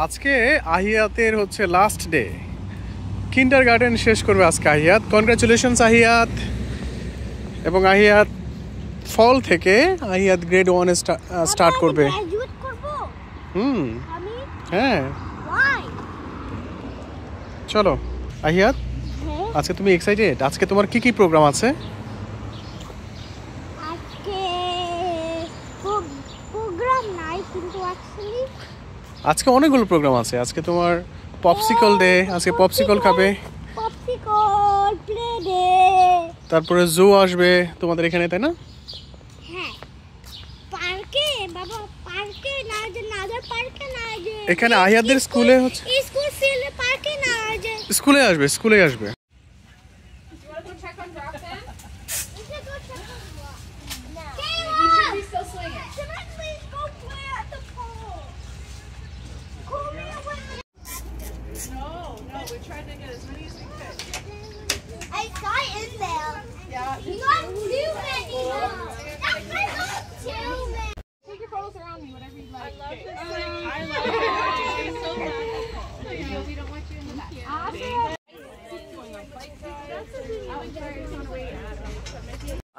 আজকে আহিয়াতের হচ্ছে last day, kindergarten শেষ করবে আজকে আহিয়াত। কনগ্রাচুলেশনস আহিয়াত। এবং আহিয়াত ফল থেকে আহিয়াত গ্রেড 1 স্টার্ট করবে। হ্যাঁ, চলো আহিয়াত, আজকে তুমি এক্সাইটেড? আজকে তোমার কি কি প্রোগ্রাম আছে? আজকে অনেকগুলো প্রোগ্রাম আছে। আজকে তোমার পপসিকল ডে, আজকে পপসিকল খাবে, তারপরে জু আসবে তোমাদের এখানে, তাই না? এখানে আহিয়াদের স্কুলে হচ্ছে, স্কুলে আসবে, স্কুলে আসবে।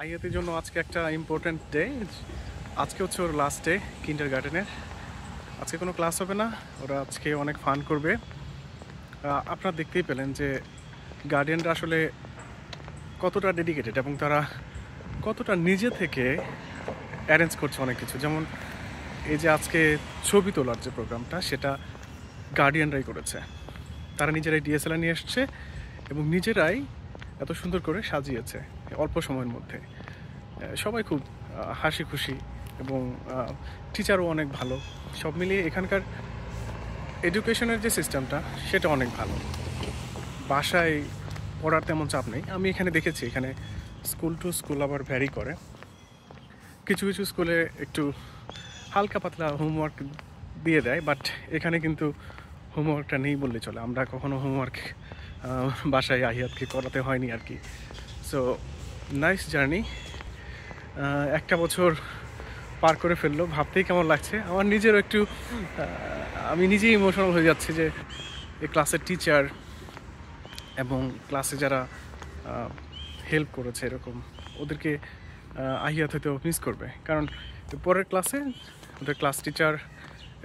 আহিয়াতের জন্য আজকে একটা ইম্পর্টেন্ট ডে। আজকে হচ্ছে ওর লাস্ট ডে কিন্ডারগার্টেনের। আজকে কোনো ক্লাস হবে না, ওরা আজকে অনেক ফান করবে। আপনারা দেখতেই পেলেন যে গার্ডিয়ানরা আসলে কতটা ডেডিকেটেড এবং তারা কতটা নিজে থেকে অ্যারেঞ্জ করছে অনেক কিছু। যেমন এই যে আজকে ছবি তোলার যে প্রোগ্রামটা, সেটা গার্ডিয়ানরাই করেছে। তারা নিজেরাই ডিএসএলআর নিয়ে এসছে এবং নিজেরাই এত সুন্দর করে সাজিয়েছে অল্প সময়ের মধ্যে। সবাই খুব হাসি খুশি এবং টিচারও অনেক ভালো। সব মিলিয়ে এখানকার এডুকেশনের যে সিস্টেমটা, সেটা অনেক ভালো। বাসায় পড়ার তেমন চাপ নেই। আমি এখানে দেখেছি, এখানে স্কুল টু স্কুল আবার ভ্যারি করে। কিছু কিছু স্কুলে একটু হালকা পাতলা হোমওয়ার্ক দিয়ে দেয়, বাট এখানে কিন্তু হোমওয়ার্কটা নেই বললে চলে। আমরা কখনো হোমওয়ার্ক বাসায় আহিয়াতকে করাতে হয়নি আর কি। So nice journey. একটা বছর পার করে ফেললো, ভাবতেই কেমন লাগছে। আমার নিজেরও একটু, আমি নিজেই ইমোশনাল হয়ে যাচ্ছি যে এই ক্লাসের টিচার এবং ক্লাসে যারা হেল্প করেছে এরকম, ওদেরকে আহিয়াত হয়তো মিস করবে। কারণ পরের ক্লাসে ওদের ক্লাস টিচার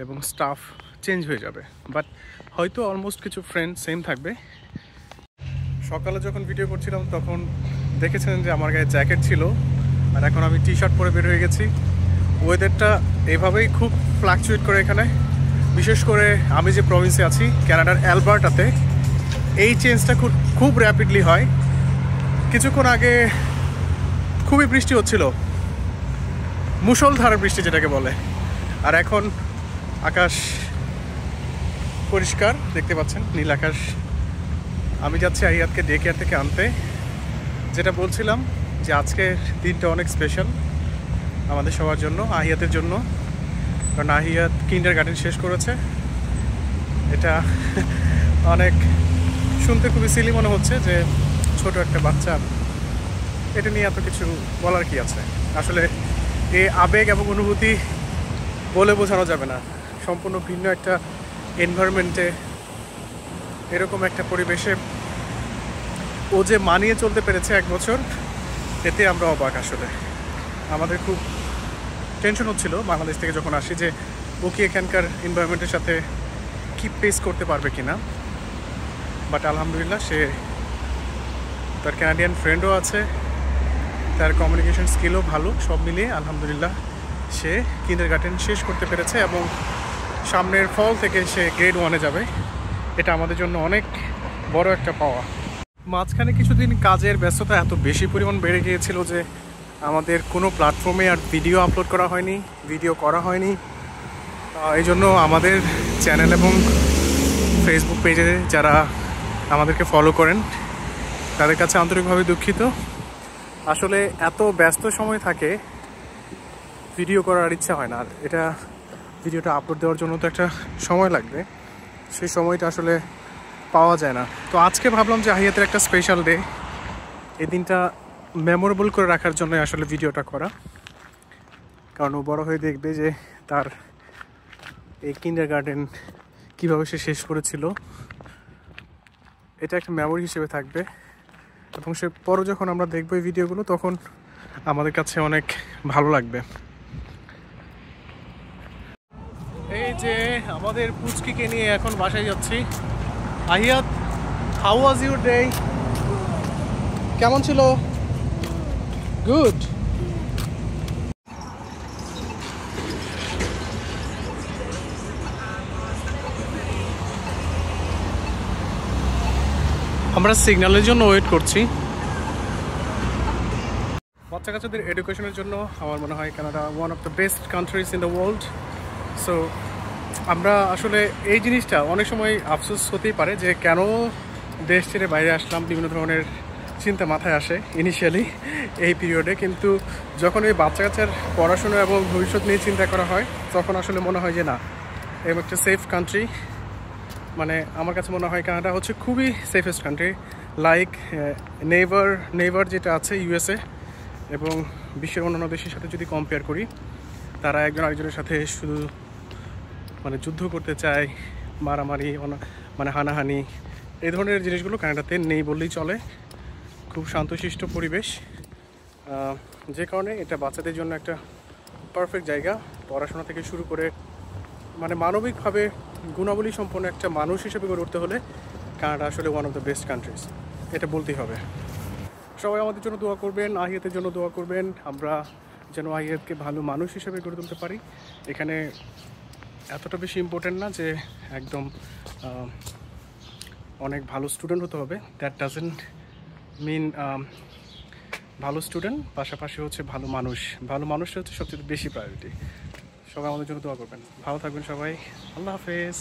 এবং স্টাফ চেঞ্জ হয়ে যাবে, বাট হয়তো অলমোস্ট কিছু ফ্রেন্ড সেম থাকবে। সকালে যখন ভিডিও করছিলাম তখন দেখেছেন যে আমার গায়ে জ্যাকেট ছিল, আর এখন আমি টি শার্ট পরে বের হয়ে গেছি। ওয়েদারটা এভাবেই খুব ফ্লাকচুয়েট করে এখানে, বিশেষ করে আমি যে প্রভিন্সে আছি কানাডার অ্যালবার্টাতে, এই চেঞ্জটা খুব র্যাপিডলি হয়। কিছুক্ষণ আগে খুবই বৃষ্টি হচ্ছিল, মুষলধারে বৃষ্টি যেটাকে বলে, আর এখন আকাশ পরিষ্কার দেখতে পাচ্ছেন, নীল আকাশ। আমি যাচ্ছি আহিয়াতকে ডে কেয়ার থেকে আনতে। যেটা বলছিলাম যে আজকের দিনটা অনেক স্পেশাল আমাদের সবার জন্য, আহিয়াতের জন্য। কারণ আহিয়াত কিন্ডারগার্টেন শেষ করেছে। এটা অনেক শুনতে খুবই সিলি মনে হচ্ছে যে ছোট একটা বাচ্চা, এটা নিয়ে এত কিছু বলার কি আছে। আসলে এই আবেগ এবং অনুভূতি বলে বোঝানো যাবে না। সম্পূর্ণ ভিন্ন একটা এনভায়রনমেন্টে, এরকম একটা পরিবেশে ও যে মানিয়ে চলতে পেরেছে এক বছর, এতে আমরা অবাক। আসলে আমাদের খুব টেনশন হচ্ছিল বাংলাদেশ থেকে যখন আসি যে ও কি এখানকার এনভায়রনমেন্টের সাথে কি পেস করতে পারবে কিনা। বাট আলহামদুলিল্লাহ, সে, তার ক্যানাডিয়ান ফ্রেন্ডও আছে, তার কমিউনিকেশন স্কিলও ভালো। সব মিলিয়ে আলহামদুলিল্লাহ সে কিন্ডারগার্টেন শেষ করতে পেরেছে এবং সামনের ফল থেকে সে গ্রেড 1-এ যাবে। এটা আমাদের জন্য অনেক বড় একটা পাওয়া। মাঝখানে কিছুদিন কাজের ব্যস্ততা এত বেশি পরিমাণ বেড়ে গিয়েছিল যে আমাদের কোনো প্ল্যাটফর্মে আর ভিডিও আপলোড করা হয়নি, ভিডিও করা হয়নি। এই জন্য আমাদের চ্যানেল এবং ফেসবুক পেজে যারা আমাদেরকে ফলো করেন তাদের কাছে আন্তরিকভাবে দুঃখিত। আসলে এত ব্যস্ত সময় থাকে, ভিডিও করার ইচ্ছা হয় না। আর এটা ভিডিওটা আপলোড দেওয়ার জন্য তো একটা সময় লাগবে, সেই সময়টা আসলে পাওয়া যায় না। তো আজকে ভাবলাম যে আহিয়াতের একটা স্পেশাল ডে, এই দিনটা মেমোরেবল করে রাখার জন্য আসলে ভিডিওটা করা। কারণ ও বড় হয়ে দেখবে যে তার এই কীভাবে সে শেষ করেছিল। এটা একটা মেমোরি হিসেবে থাকবে এবং সে পরে যখন আমরা দেখবো এই ভিডিওগুলো তখন আমাদের কাছে অনেক ভালো লাগবে। এই যে আমাদের পুচকিকে নিয়ে এখন বাসায় যাচ্ছি। আহিয়াত, হাউ ওয়াজ ইউর ডে? কেমন ছিল? গুড। আমরা সিগন্যালের জন্য ওয়েট করছি। বাচ্চা কাচ্চাদের এডুকেশনের জন্য আমার মনে হয় Canada one of the best countries in the world. So আমরা আসলে এই জিনিসটা অনেক সময় আফসোস হতেই পারে যে কেন দেশ ছেড়ে বাইরে আসলাম, বিভিন্ন ধরনের চিন্তা মাথায় আসে ইনিশিয়ালি এই পিরিয়ডে। কিন্তু যখন এই বাচ্চা কাচ্চার পড়াশোনা এবং ভবিষ্যৎ নিয়ে চিন্তা করা হয় তখন আসলে মনে হয় যে না, এবং একটা সেফ কান্ট্রি, মানে আমার কাছে মনে হয় কানাডা হচ্ছে খুবই সেফেস্ট কান্ট্রি। লাইক নেইবার যেটা আছে ইউএসএ, এবং বিশ্বের অন্যান্য দেশের সাথে যদি কম্পেয়ার করি, তারা একজন আরেকজনের সাথে শুধু মানে যুদ্ধ করতে চায়, মারামারি, মানে হানাহানি, এই ধরনের জিনিসগুলো কানাডাতে নেই বললেই চলে। খুব শান্তশিষ্ট পরিবেশ, যে কারণে এটা বাচ্চাদের জন্য একটা পারফেক্ট জায়গা। পড়াশোনা থেকে শুরু করে মানে মানবিকভাবে গুণাবলী সম্পন্ন একটা মানুষ হিসেবে গড়ে উঠতে হলে কানাডা আসলে one of the best countries, এটা বলতেই হবে। সবাই আমাদের জন্য দোয়া করবেন, আহিয়াতের জন্য দোয়া করবেন, আমরা যেন আহিয়াতকে ভালো মানুষ হিসেবে গড়ে তুলতে পারি। এখানে এতটা বেশি ইম্পর্টেন্ট না যে একদম অনেক ভালো স্টুডেন্ট হতে হবে, দ্যাট ডাজেন্ট মিন ভালো স্টুডেন্ট, পাশাপাশি হচ্ছে ভালো মানুষ। ভালো মানুষটা হচ্ছে সবচেয়ে বেশি প্রায়োরিটি। সবাই আমাদের জন্য দোয়া করবেন। ভালো থাকবেন সবাই। আল্লাহ হাফেজ।